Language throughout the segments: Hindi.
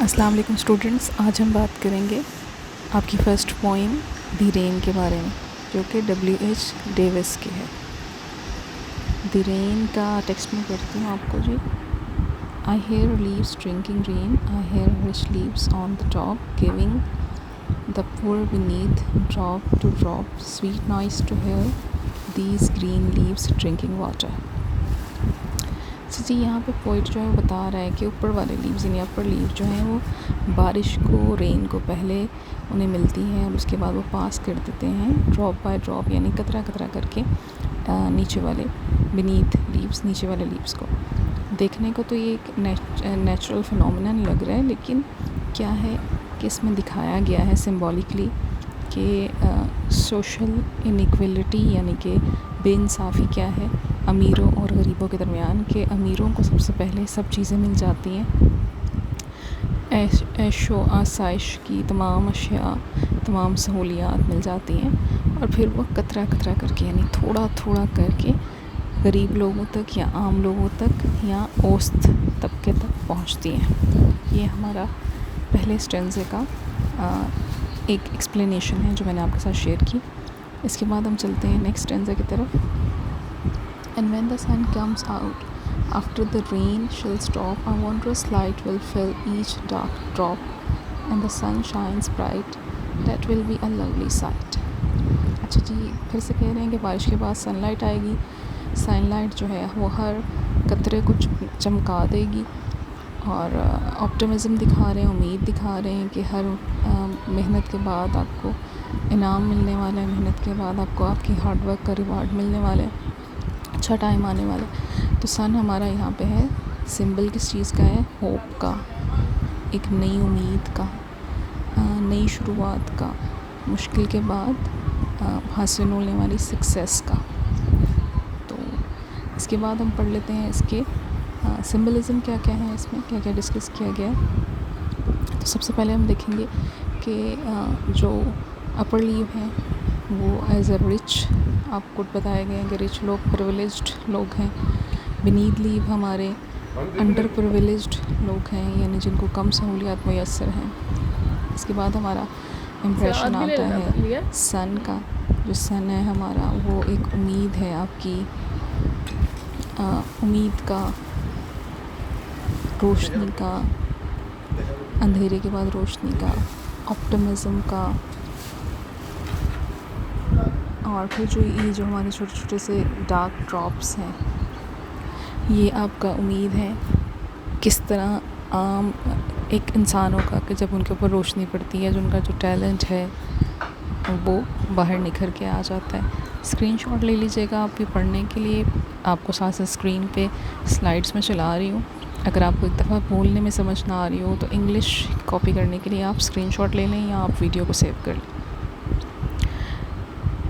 अस्सलाम वालेकुम स्टूडेंट्स। आज हम बात करेंगे आपकी फ़र्स्ट पोइम द रेन के बारे में, जो कि W.H. डेविस की है। द रेन का टेक्स्ट में पढ़ती हूँ आपको जी। I hear leaves drinking rain, I hear rich leaves on the top giving the poor beneath drop to drop, sweet noise to hear these green leaves drinking water. जी यहाँ पे पोइट जो है वो बता रहा है कि ऊपर वाले लीव्स यानी अपर लीव जो हैं वो बारिश को, रेन को पहले उन्हें मिलती है और उसके बाद वो पास कर देते हैं ड्रॉप बाय ड्रॉप, यानी कतरा कतरा करके नीचे वाले बीनीथ लीव्स, नीचे वाले लीव्स को। देखने को तो ये एक नेचुरल फिनोमिनन लग रहा है, लेकिन क्या है कि इसमें दिखाया गया है सिम्बॉलिकली कि सोशल इनइक्वलिटी यानी कि बेइंसाफ़ी क्या है अमीरों और गरीबों के दरमियान, के अमीरों को सबसे पहले सब चीज़ें मिल जाती हैं, ऐशो आसाइश की तमाम अशिया, तमाम सहूलियात मिल जाती हैं, और फिर वो कतरा कतरा करके यानी थोड़ा थोड़ा करके गरीब लोगों तक या आम लोगों तक या औसत तबके तक पहुंचती हैं। ये हमारा पहले स्टेंज़े का एक एक्सप्लेनेशन है जो मैंने आपके साथ शेयर की। इसके बाद हम चलते हैं नेक्स्ट स्टेंज़े की तरफ। And when the sun comes out, after the rain shall stop, a wondrous light will fill each dark drop, and the sun shines bright, that will be a lovely sight. अच्छा जी, फिर से कह रहे हैं कि बारिश के बाद सनलाइट आएगी। सनलाइट जो है वो हर कतरे को चमका देगी और ऑप्टिमिज़म दिखा रहे हैं, उम्मीद दिखा रहे हैं कि हर मेहनत के बाद आपको इनाम मिलने वाला है, मेहनत के बाद आपको आपकी हार्ड वर्क का रिवार्ड मिलने वाला है, अच्छा टाइम आने वाला है। तो सन हमारा यहाँ पे है, सिंबल किस चीज़ का है? होप का, एक नई उम्मीद का, नई शुरुआत का, मुश्किल के बाद हासिल होने वाली सक्सेस का। तो इसके बाद हम पढ़ लेते हैं इसके सिंबलिज़म क्या क्या है, इसमें क्या क्या डिस्कस किया गया है। तो सबसे पहले हम देखेंगे कि जो अपर लीव हैं वो एज अ रिच, आपको बताया गया है कि रिच लोग प्रिविलेज्ड लोग हैं। बीनीथ लीव हमारे अंडर प्रिविलेज्ड लोग हैं, यानी जिनको कम सहूलियात मैसर हैं। इसके बाद हमारा इम्प्रेशन आता है सन का। जो सन है हमारा वो एक उम्मीद है आपकी, उम्मीद का, रोशनी का, अंधेरे के बाद रोशनी का, ऑप्टिमिज़म का। और फिर जो हमारे छोटे छोटे से डार्क ड्रॉप्स हैं, ये आपका उम्मीद है किस तरह आम एक इंसानों का कि जब उनके ऊपर रोशनी पड़ती है, जो उनका जो टैलेंट है वो बाहर निखर के आ जाता है। स्क्रीनशॉट ले लीजिएगा आपके पढ़ने के लिए, आपको साथ साथ स्क्रीन पे स्लाइड्स में चला रही हूँ। अगर आपको एक दफ़ा बोलने में समझ ना आ रही हो तो इंग्लिश कॉपी करने के लिए आप स्क्रीनशॉट ले लें या आप वीडियो को सेव कर लें।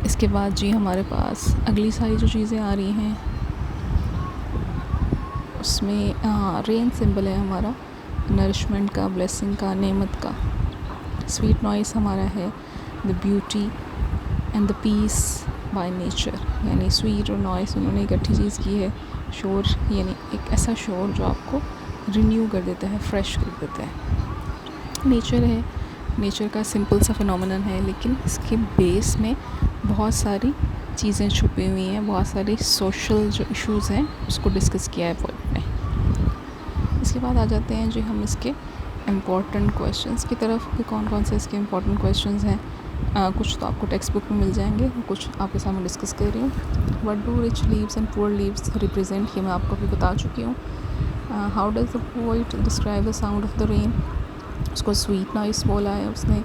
इसके बाद जी हमारे पास अगली सारी जो चीज़ें आ रही हैं उसमें रेन सिंबल है हमारा नरिशमेंट का, ब्लेसिंग का, नेमत का। स्वीट नॉइस हमारा है the beauty and the peace by nature, यानी स्वीट और नॉइस उन्होंने एक अच्छी चीज़ की है। शोर यानी एक ऐसा शोर जो आपको रिन्यू कर देता है, फ्रेश कर देता है। नेचर है, नेचर का सिंपल सा फिनोमिनन है, लेकिन इसके बेस में बहुत सारी चीज़ें छुपी हुई हैं, बहुत सारे सोशल जो इश्यूज़ हैं उसको डिस्कस किया है पोइट ने। इसके बाद आ जाते हैं जी हम इसके इम्पॉर्टेंट क्वेश्चंस की तरफ कि कौन कौन से इसके इम्पॉर्टेंट क्वेश्चंस हैं। कुछ तो आपको टेक्स्ट बुक में मिल जाएंगे, कुछ आपके सामने डिस्कस कर रही हूँ। What do rich leaves and poor leaves represent, ये मैं आपको भी बता चुकी हूँ। How does the poet describe the sound of the rain, उसको स्वीट नॉइस बोला है उसने।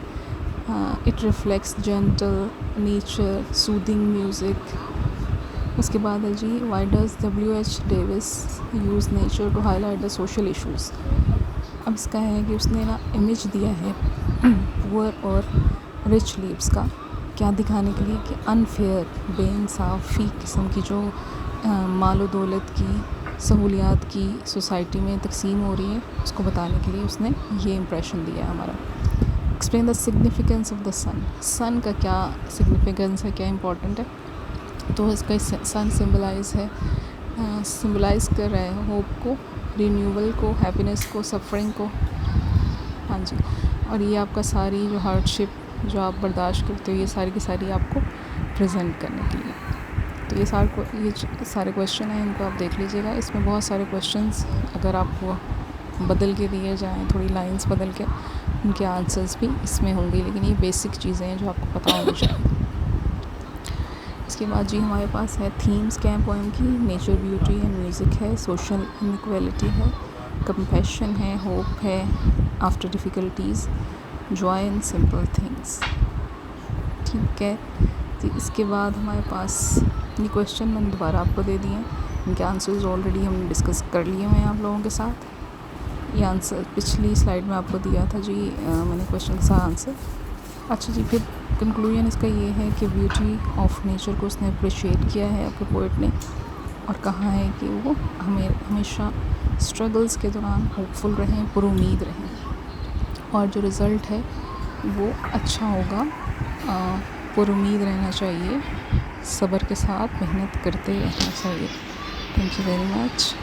It reflects gentle nature, soothing music. उसके बाद है जी why does W.H. Davies use nature to highlight the social issues. अब इसका है कि उसने ना इमेज दिया है पुअर और रिच लीव्स का, क्या दिखाने के लिए कि अनफेयर, बेइंसाफ़ी किस्म की जो मालो दौलत की, सहूलियात की सोसाइटी में तकसीम हो रही है, उसको बताने के लिए उसने ये इम्प्रेशन दिया है हमारा। Explain the significance of the sun, sun का क्या सिग्निफिकेंस है, क्या इम्पोर्टेंट है। तो इसका सन सिम्बलाइज़ कर रहा है होप को, रिन्यूअल को, हैप्पीनेस को, सफरिंग को। हाँ जी। और ये आपका सारी जो हार्डशिप जो आप बर्दाश्त करते हो, ये सारी की सारी आपको प्रेजेंट करने के लिए। तो ये सारे क्वेश्चन हैं, इनको आप देख लीजिएगा। इसमें बहुत सारे क्वेश्चंस अगर आपको बदल के दिए जाएँ, थोड़ी लाइंस बदल के, उनके आंसर्स भी इसमें होंगे, लेकिन ये बेसिक चीज़ें हैं जो आपको पता होनी चाहिए। इसके बाद जी हमारे पास है थीम्स क्या है पोएम की। नेचर, ब्यूटी है, म्यूज़िक है, सोशल इनइक्वालिटी है, कंपैशन है, होप है, after difficulties, joy in simple things. ठीक है। तो इसके बाद हमारे पास ये क्वेश्चन मैंने दोबारा आपको दे दिए, इनके आंसर्स ऑलरेडी हमने डिस्कस कर लिए हुए हैं आप लोगों के साथ। ये आंसर पिछली स्लाइड में आपको दिया था जी, मैंने क्वेश्चन का आंसर। अच्छा जी, फिर कंक्लूजन इसका ये है कि ब्यूटी ऑफ नेचर को उसने अप्रिशिएट किया है अपने पोइट ने, और कहा है कि वो हमेशा स्ट्रगल्स के दौरान होपफुल रहें, पुरुमीद रहें, और जो रिज़ल्ट है वो अच्छा होगा। पुरुमीद रहना चाहिए, सब्र के साथ मेहनत करते रहना चाहिए। Thank you very much.